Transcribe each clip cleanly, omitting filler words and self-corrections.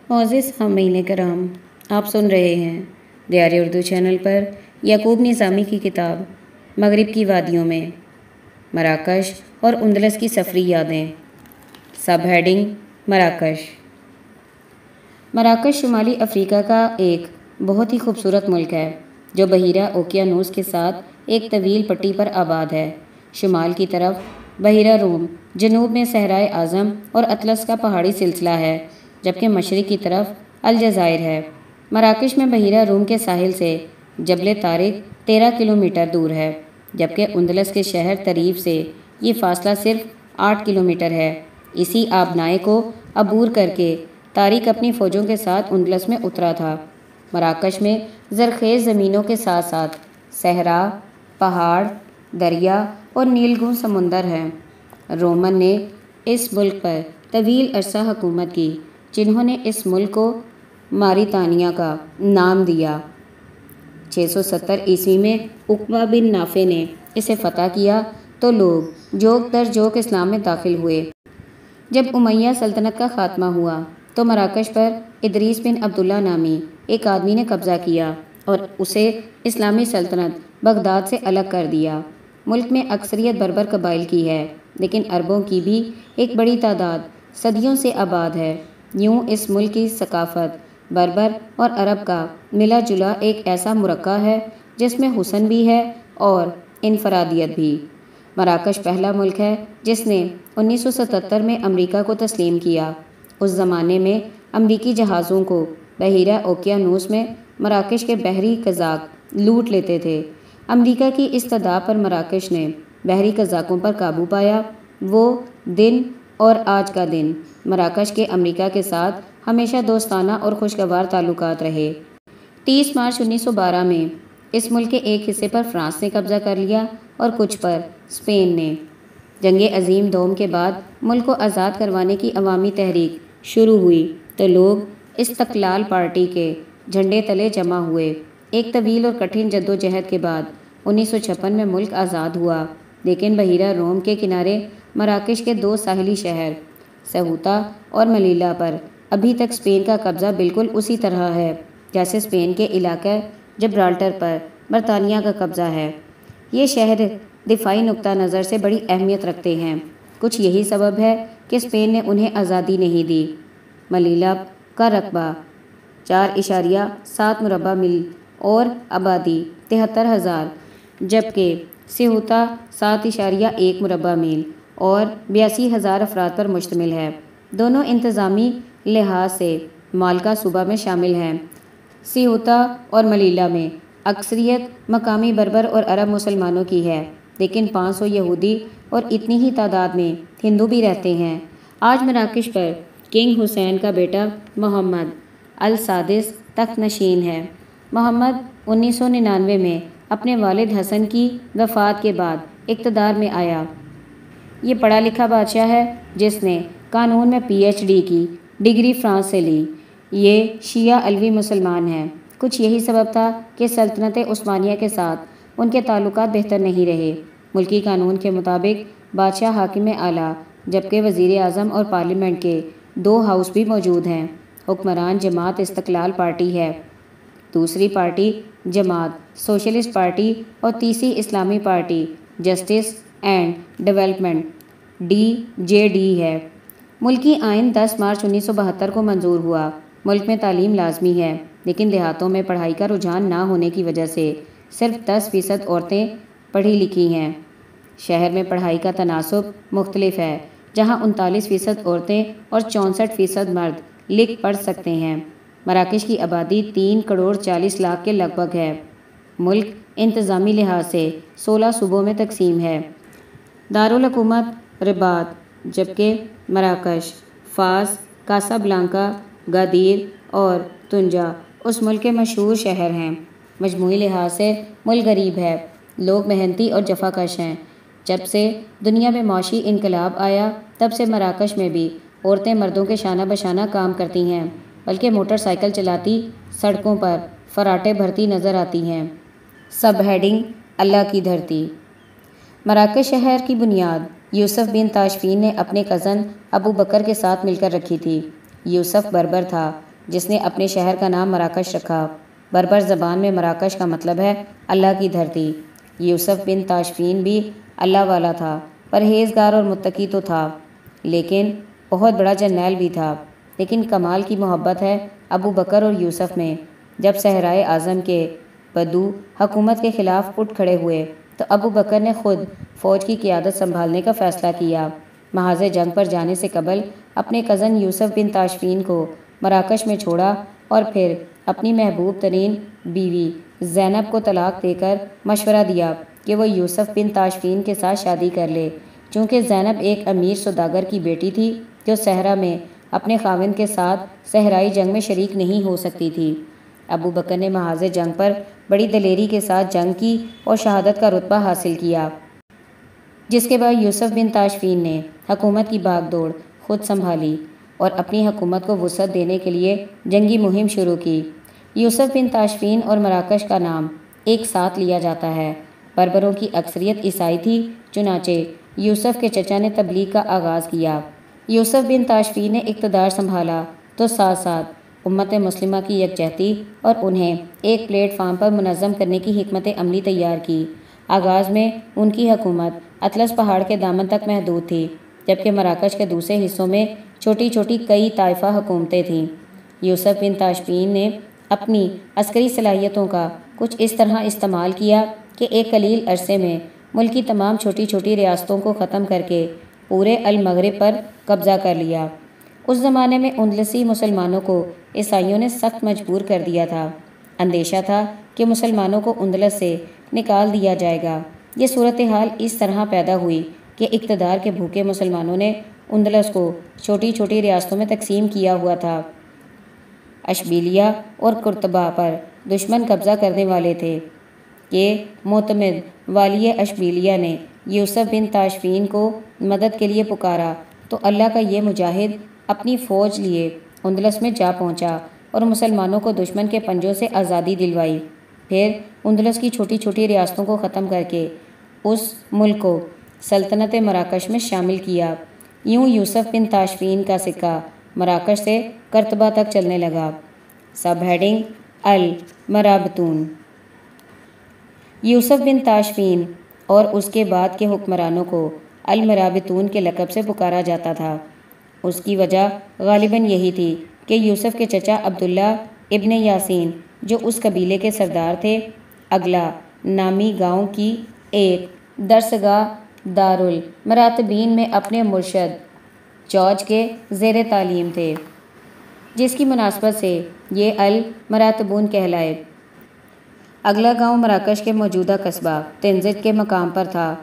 معزز سامعین کرام، آپ سن رہے ہیں دیار اردو چینل پر یعقوب نظامی کی کتاب مغرب کی وادیوں میں مراکش اور اندلس کی سفری یادیں۔ سب ہیڈنگ مراکش۔ مراکش شمالی افریقہ کا ایک بہت ہی خوبصورت ملک ہے جو بحیرہ اوقیانوس کے ساتھ ایک طویل پٹی پر آباد ہے۔ شمال کی طرف بحیرہ روم، جنوب میں صحرائے اعظم اور اطلس کا پہاڑی سلسلہ ہے، جبکہ مشرق کی طرف الجزائر ہے۔ مراکش میں بحیرہ روم کے ساحل سے جبل طارق 13 کلومیٹر دور ہے، جبکہ اندلس کے شہر طریف سے یہ فاصلہ صرف 8 کلومیٹر ہے۔ اسی آبنائے کو عبور کر کے طارق اپنی فوجوں کے ساتھ اندلس میں اترا تھا۔ مراکش میں زرخیز زمینوں کے ساتھ ساتھ صحرا، پہاڑ، دریا اور نیلگون سمندر ہیں۔ رومن نے اس ملک پر طویل عرصہ حکومت کی، جنہوں نے اس ملک کو ماریتانیہ کا نام دیا۔ 670 عیسوی میں عقبہ بن نافع نے اسے فتح کیا تو لوگ جوک در جوک اسلام میں داخل ہوئے۔ جب امیہ سلطنت کا خاتمہ ہوا تو مراکش پر ادریس بن عبداللہ نامی ایک آدمی نے قبضہ کیا اور اسے اسلامی سلطنت بغداد سے الگ کر دیا۔ ملک میں اکثریت بربر قبائل کی ہے، لیکن عربوں کی بھی ایک بڑی تعداد صدیوں سے آباد ہے۔ یوں اس ملک کی ثقافت بربر اور عرب کا ملا جلا ایک ایسا مرکب ہے جس میں حسن بھی ہے اور انفرادیت بھی۔ مراکش پہلا ملک ہے جس نے 1977 میں امریکہ کو تسلیم کیا۔ اس زمانے میں امریکی جہازوں کو بحیرہ اوقیانوس میں مراکش کے بحری قزاق لوٹ لیتے تھے۔ امریکہ کی استدعا پر مراکش نے بحری قزاقوں پر قابو پایا۔ وہ دن اور آج کا دن مراکش کے امریکہ کے ساتھ ہمیشہ دوستانہ اور خوشگوار تعلقات رہے۔ 30 مارچ 1912 میں اس ملک کے ایک حصے پر فرانس نے قبضہ کر لیا اور کچھ پر اسپین نے۔ جنگ عظیم دوم کے بعد ملک کو آزاد کروانے کی عوامی تحریک شروع ہوئی تو لوگ استقلال پارٹی کے جھنڈے تلے جمع ہوئے۔ ایک طویل اور کٹھن جدوجہد کے بعد 1956 میں ملک آزاد ہوا، لیکن بحیرہ روم کے کنارے مراکش کے 2 ساحلی شہر سیوطا اور ملیلا پر ابھی تک اسپین کا قبضہ بالکل اسی طرح ہے جیسے اسپین کے علاقہ جبرالٹر پر برطانیہ کا قبضہ ہے۔ یہ شہر دفاعی نقطہ نظر سے بڑی اہمیت رکھتے ہیں۔ کچھ یہی سبب ہے کہ اسپین نے انہیں آزادی نہیں دی۔ ملیلا کا رقبہ 4.7 مربع میل اور آبادی 73,000، جبکہ سیوطا 7.1 مربع میل اور 82,000 افراد پر مشتمل ہے۔ دونوں انتظامی لحاظ سے مالکا صوبہ میں شامل ہیں۔ سیوطا اور ملیلا میں اکثریت مقامی بربر اور عرب مسلمانوں کی ہے، لیکن 500 یہودی اور اتنی ہی تعداد میں ہندو بھی رہتے ہیں۔ آج مراکش پر کنگ حسین کا بیٹا محمد السادس تخت نشین ہے۔ محمد 1999 میں اپنے والد حسن کی وفات کے بعد اقتدار میں آیا۔ یہ پڑھا لکھا بادشاہ ہے جس نے قانون میں PhD کی ڈگری فرانس سے لی۔ یہ شیعہ علوی مسلمان ہیں۔ کچھ یہی سبب تھا کہ سلطنت عثمانیہ کے ساتھ ان کے تعلقات بہتر نہیں رہے۔ ملکی قانون کے مطابق بادشاہ حاکم اعلیٰ، جبکہ وزیر اعظم اور پارلیمنٹ کے 2 ہاؤس بھی موجود ہیں۔ حکمران جماعت استقلال پارٹی ہے، دوسری پارٹی جماعت سوشلسٹ پارٹی اور تیسری اسلامی party justice and development DJD ہے۔ ملکی آئین 10 مارچ 1972 کو منظور ہوا۔ ملک میں تعلیم لازمی ہے، لیکن دیہاتوں میں پڑھائی کا رجحان نہ ہونے کی وجہ سے صرف 10% عورتیں پڑھی لکھی ہیں۔ شہر میں پڑھائی کا تناسب مختلف ہے، جہاں 39% عورتیں اور 64% مرد لکھ پڑھ سکتے ہیں۔ مراکش کی آبادی 3 کروڑ 40 لاکھ کے لگ بھگ ہے۔ ملک انتظامی لحاظ سے 16 صوبوں میں تقسیم ہے۔ دارالحکومت رباط، جبکہ مراکش، فاس، کاسابلانکا، گادیر اور تنجا اس ملک کے مشہور شہر ہیں۔ مجموعی لحاظ سے ملک غریب ہے۔ لوگ محنتی اور جفا کش ہیں۔ جب سے دنیا میں معاشی انقلاب آیا تب سے مراکش میں بھی عورتیں مردوں کے شانہ بشانہ کام کرتی ہیں، بلکہ موٹر سائیکل چلاتی سڑکوں پر فراٹے بھرتی نظر آتی ہیں۔ سب ہیڈنگ اللہ کی دھرتی۔ مراکش شہر کی بنیاد یوسف بن تاشفین نے اپنے کزن ابو بکر کے ساتھ مل کر رکھی تھی۔ یوسف بربر تھا جس نے اپنے شہر کا نام مراکش رکھا۔ بربر زبان میں مراکش کا مطلب ہے اللہ کی دھرتی۔ یوسف بن تاشفین بھی اللہ والا تھا، پرہیزگار اور متقی تو تھا، لیکن بہت بڑا جرنیل بھی تھا۔ لیکن کمال کی محبت ہے ابو بکر اور یوسف میں۔ جب صحرائے اعظم کے بدو حکومت کے خلاف اٹھ کھڑے ہوئے تو ابو بکر نے خود فوج کی قیادت سنبھالنے کا فیصلہ کیا۔ محاذ جنگ پر جانے سے قبل اپنے کزن یوسف بن تاشفین کو مراکش میں چھوڑا اور پھر اپنی محبوب ترین بیوی زینب کو طلاق دے کر مشورہ دیا کہ وہ یوسف بن تاشفین کے ساتھ شادی کر لے، چونکہ زینب ایک امیر سوداگر کی بیٹی تھی جو صحرا میں اپنے خاوند کے ساتھ صحرائی جنگ میں شریک نہیں ہو سکتی تھی۔ ابو بکر نے محاذ جنگ پر بڑی دلیری کے ساتھ جنگ کی اور شہادت کا رتبہ حاصل کیا، جس کے بعد یوسف بن تاشفین نے حکومت کی بھاگ دوڑ خود سنبھالی اور اپنی حکومت کو وسعت دینے کے لیے جنگی مہم شروع کی۔ یوسف بن تاشفین اور مراکش کا نام ایک ساتھ لیا جاتا ہے۔ بربروں کی اکثریت عیسائی تھی، چنانچہ یوسف کے چچا نے تبلیغ کا آغاز کیا۔ یوسف بن تاشفین نے اقتدار سنبھالا تو ساتھ ساتھ امت مسلمہ کی یکجہتی اور انہیں ایک پلیٹ فارم پر منظم کرنے کی حکمت عملی تیار کی۔ آغاز میں ان کی حکومت اطلس پہاڑ کے دامن تک محدود تھی، جبکہ مراکش کے دوسرے حصوں میں چھوٹی چھوٹی کئی طائفہ حکومتیں تھیں۔ یوسف بن تاشفین نے اپنی عسکری صلاحیتوں کا کچھ اس طرح استعمال کیا کہ ایک قلیل عرصے میں ملک کی تمام چھوٹی چھوٹی ریاستوں کو ختم کر کے پورے المغرب پر قبضہ کر لیا۔ اس زمانے میں اندلسی مسلمانوں کو عیسائیوں نے سخت مجبور کر دیا تھا۔ اندیشہ تھا کہ مسلمانوں کو اندلس سے نکال دیا جائے گا۔ یہ صورتحال اس طرح پیدا ہوئی کہ اقتدار کے بھوکے مسلمانوں نے اندلس کو چھوٹی چھوٹی ریاستوں میں تقسیم کیا ہوا تھا۔ اشبیلیہ اور قرطبہ پر دشمن قبضہ کرنے والے تھے کہ معتمد والی اشبیلیہ نے یوسف بن تاشفین کو مدد کے لیے پکارا تو اللہ کا یہ مجاہد اپنی فوج لیے اندلس میں جا پہنچا اور مسلمانوں کو دشمن کے پنجوں سے آزادی دلوائی۔ پھر اندلس کی چھوٹی چھوٹی ریاستوں کو ختم کر کے اس ملک کو سلطنت مراکش میں شامل کیا۔ یوں یوسف بن تاشفین کا سکہ مراکش سے قرطبہ تک چلنے لگا۔ Sub heading المرابطون۔ یوسف بن تاشفین اور اس کے بعد کے حکمرانوں کو المرابطون کے لقب سے پکارا جاتا تھا۔ اس کی وجہ غالباً یہی تھی کہ یوسف کے چچا عبداللہ ابن یاسین جو اس قبیلے کے سردار تھے، اگلا نامی گاؤں کی ایک درسگاہ دارالمراتبین میں اپنے مرشد جارج کے زیر تعلیم تھے، جس کی مناسبت سے یہ المراتبون کہلائے۔ اگلا گاؤں مراکش کے موجودہ قصبہ تنزت کے مقام پر تھا۔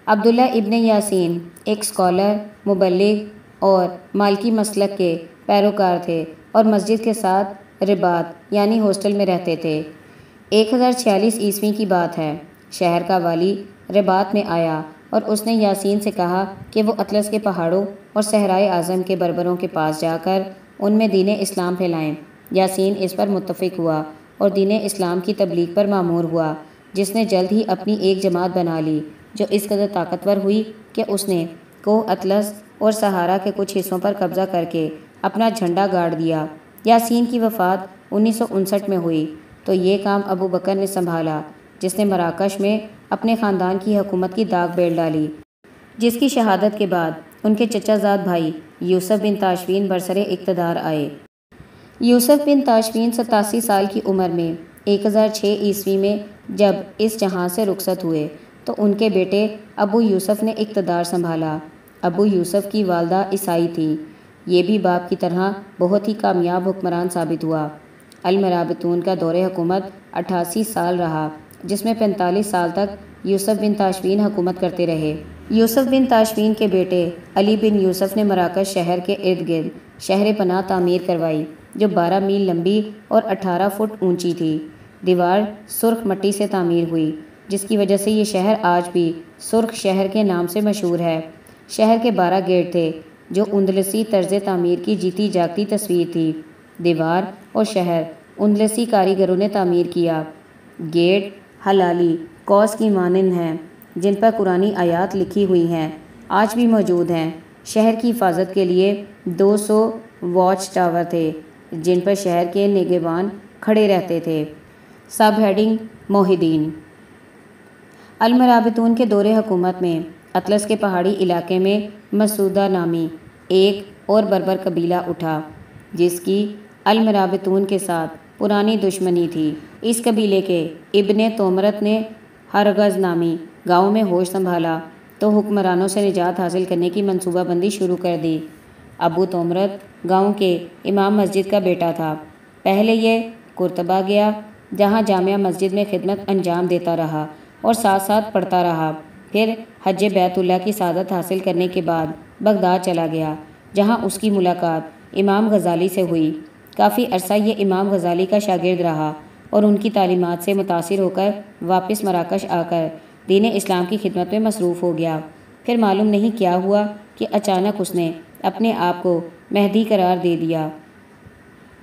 عبداللہ ابن یاسین ایک اسکالر، مبلغ اور مالکی مسلک کے پیروکار تھے اور مسجد کے ساتھ رباط یعنی ہاسٹل میں رہتے تھے۔ 1046 عیسوی کی بات ہے۔ شہر کا والی رباط میں آیا اور اس نے یاسین سے کہا کہ وہ اطلس کے پہاڑوں اور صحرائے اعظم کے بربروں کے پاس جا کر ان میں دین اسلام پھیلائیں۔ یاسین اس پر متفق ہوا اور دین اسلام کی تبلیغ پر مامور ہوا، جس نے جلد ہی اپنی ایک جماعت بنا لی جو اس قدر طاقتور ہوئی کہ اس نے کوہ اطلس اور صحارا کے کچھ حصوں پر قبضہ کر کے اپنا جھنڈا گاڑ دیا۔ یاسین کی وفات 1959 میں ہوئی تو یہ کام ابو بکر نے سنبھالا، جس نے مراکش میں اپنے خاندان کی حکومت کی داغ بیل ڈالی، جس کی شہادت کے بعد ان کے چچا زاد بھائی یوسف بن تاشفین برسر اقتدار آئے۔ یوسف بن تاشفین 87 سال کی عمر میں 1006 عیسوی میں جب اس جہاں سے رخصت ہوئے تو ان کے بیٹے ابو یوسف نے اقتدار سنبھالا۔ ابو یوسف کی والدہ عیسائی تھیں۔ یہ بھی باپ کی طرح بہت ہی کامیاب حکمران ثابت ہوا۔ المرابطون کا دور حکومت 88 سال رہا، جس میں 45 سال تک یوسف بن تاشفین حکومت کرتے رہے۔ یوسف بن تاشفین کے بیٹے علی بن یوسف نے مراکش شہر کے ارد گرد شہر پناہ تعمیر کروائی، جو 12 میل لمبی اور 18 فٹ اونچی تھی۔ دیوار سرخ مٹی سے تعمیر ہوئی، جس کی وجہ سے یہ شہر آج بھی سرخ شہر کے نام سے مشہور ہے۔ شہر کے 12 گیٹ تھے، جو اندلسی طرز تعمیر کی جیتی جاگتی تصویر تھی۔ دیوار اور شہر اندلسی کاریگروں نے تعمیر کیا۔ گیٹ حلالی قوس کی مانند ہیں، جن پر قرآنی آیات لکھی ہوئی ہیں، آج بھی موجود ہیں۔ شہر کی حفاظت کے لیے 200 واچ ٹاور تھے، جن پر شہر کے نگہبان کھڑے رہتے تھے۔ سب ہیڈنگ: محی الدین۔ المرابطون کے دور حکومت میں اطلس کے پہاڑی علاقے میں مسعودہ نامی ایک اور بربر قبیلہ اٹھا جس کی المرابطون کے ساتھ پرانی دشمنی تھی۔ اس قبیلے کے ابن تومرت نے ہرگز نامی گاؤں میں ہوش سنبھالا تو حکمرانوں سے نجات حاصل کرنے کی منصوبہ بندی شروع کر دی۔ ابو تومرت گاؤں کے امام مسجد کا بیٹا تھا۔ پہلے یہ قرطبہ گیا جہاں جامع مسجد میں خدمت انجام دیتا رہا اور ساتھ ساتھ پڑھتا رہا۔ پھر حج بیت اللہ کی سعادت حاصل کرنے کے بعد بغداد چلا گیا جہاں اس کی ملاقات امام غزالی سے ہوئی۔ کافی عرصہ یہ امام غزالی کا شاگرد رہا اور ان کی تعلیمات سے متاثر ہو کر واپس مراکش آ کر دین اسلام کی خدمت میں مصروف ہو گیا۔ پھر معلوم نہیں کیا ہوا کہ اچانک اس نے اپنے آپ کو مہدی قرار دے دیا۔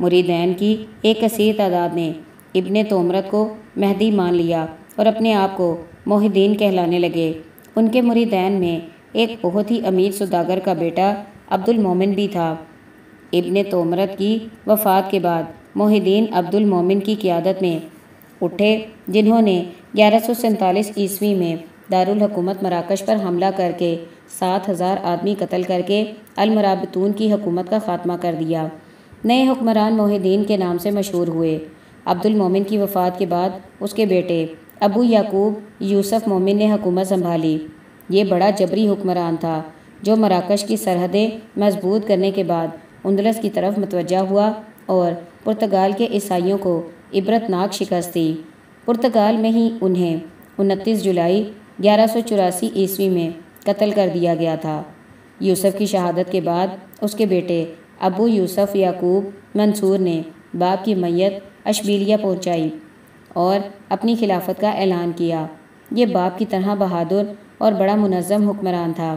مریدین کی ایک کثیر تعداد نے ابن تومرت کو مہدی مان لیا اور اپنے آپ کو محی الدین کہلانے لگے۔ ان کے مریدین میں ایک بہت ہی امیر سوداگر کا بیٹا عبد المومن بھی تھا۔ ابن تومرت کی وفات کے بعد محی الدین عبد المومن کی قیادت میں اٹھے جنہوں نے 1147 عیسوی میں دارالحکومت مراکش پر حملہ کر کے 7,000 آدمی قتل کر کے المرابطون کی حکومت کا خاتمہ کر دیا۔ نئے حکمران محی الدین کے نام سے مشہور ہوئے۔ عبد المومن کی وفات کے بعد اس کے بیٹے ابو یعقوب یوسف مومن نے حکومت سنبھالی۔ یہ بڑا جبری حکمران تھا جو مراکش کی سرحدیں مضبوط کرنے کے بعد اندلس کی طرف متوجہ ہوا اور پرتگال کے عیسائیوں کو عبرتناک شکست دی۔ پرتگال میں ہی انہیں 29 جولائی 1184 عیسوی میں قتل کر دیا گیا تھا۔ یوسف کی شہادت کے بعد اس کے بیٹے ابو یوسف یعقوب منصور نے باپ کی میت اشبیلیہ پہنچائی اور اپنی خلافت کا اعلان کیا۔ یہ باپ کی طرح بہادر اور بڑا منظم حکمران تھا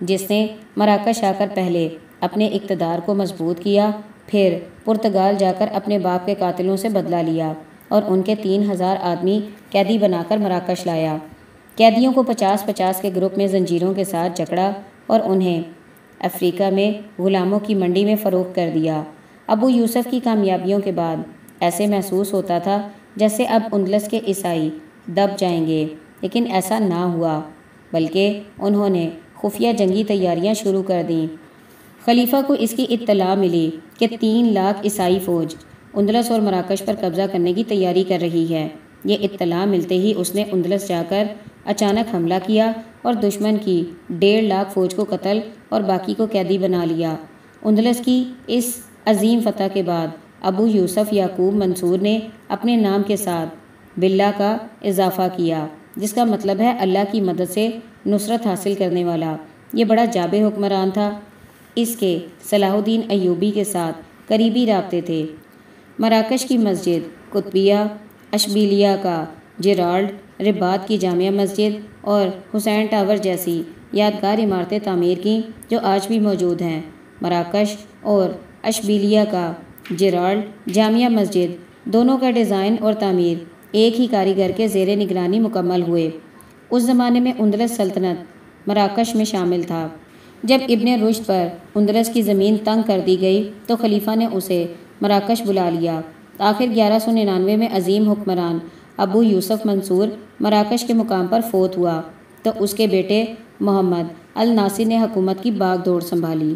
جس نے مراکش آ کر پہلے اپنے اقتدار کو مضبوط کیا، پھر پرتگال جا کر اپنے باپ کے قاتلوں سے بدلہ لیا اور ان کے 3,000 آدمی قیدی بنا کر مراکش لایا۔ قیدیوں کو 50-50 کے گروپ میں زنجیروں کے ساتھ جکڑا اور انہیں افریقہ میں غلاموں کی منڈی میں فروخت کر دیا۔ ابو یوسف کی کامیابیوں کے بعد ایسے محسوس ہوتا تھا جیسے اب اندلس کے عیسائی دب جائیں گے، لیکن ایسا نہ ہوا، بلکہ انہوں نے خفیہ جنگی تیاریاں شروع کر دیں۔ خلیفہ کو اس کی اطلاع ملی کہ 3 لاکھ عیسائی فوج اندلس اور مراکش پر قبضہ کرنے کی تیاری کر رہی ہے۔ یہ اطلاع ملتے ہی اس نے اندلس جا کر اچانک حملہ کیا اور دشمن کی 1.5 لاکھ فوج کو قتل اور باقی کو قیدی بنا لیا۔ اندلس کی اس عظیم فتح کے بعد ابو یوسف یعقوب منصور نے اپنے نام کے ساتھ باللہ کا اضافہ کیا جس کا مطلب ہے اللہ کی مدد سے نصرت حاصل کرنے والا۔ یہ بڑا جابر حکمران تھا۔ اس کے صلاح الدین ایوبی کے ساتھ قریبی رابطے تھے۔ مراکش کی مسجد قطبیہ، اشبیلیہ کا جیرالڈ، رباط کی جامع مسجد اور حسین ٹاور جیسی یادگار عمارتیں تعمیر کیں جو آج بھی موجود ہیں۔ مراکش اور اشبیلیہ کا جیرالڈ جامع مسجد دونوں کا ڈیزائن اور تعمیر ایک ہی کاریگر کے زیر نگرانی مکمل ہوئے۔ اس زمانے میں اندلس سلطنت مراکش میں شامل تھا۔ جب ابن رشد پر اندلس کی زمین تنگ کر دی گئی تو خلیفہ نے اسے مراکش بلا لیا۔ آخر 1199 میں عظیم حکمران ابو یوسف منصور مراکش کے مقام پر فوت ہوا تو اس کے بیٹے محمد الناصر نے حکومت کی باغ دوڑ سنبھالی۔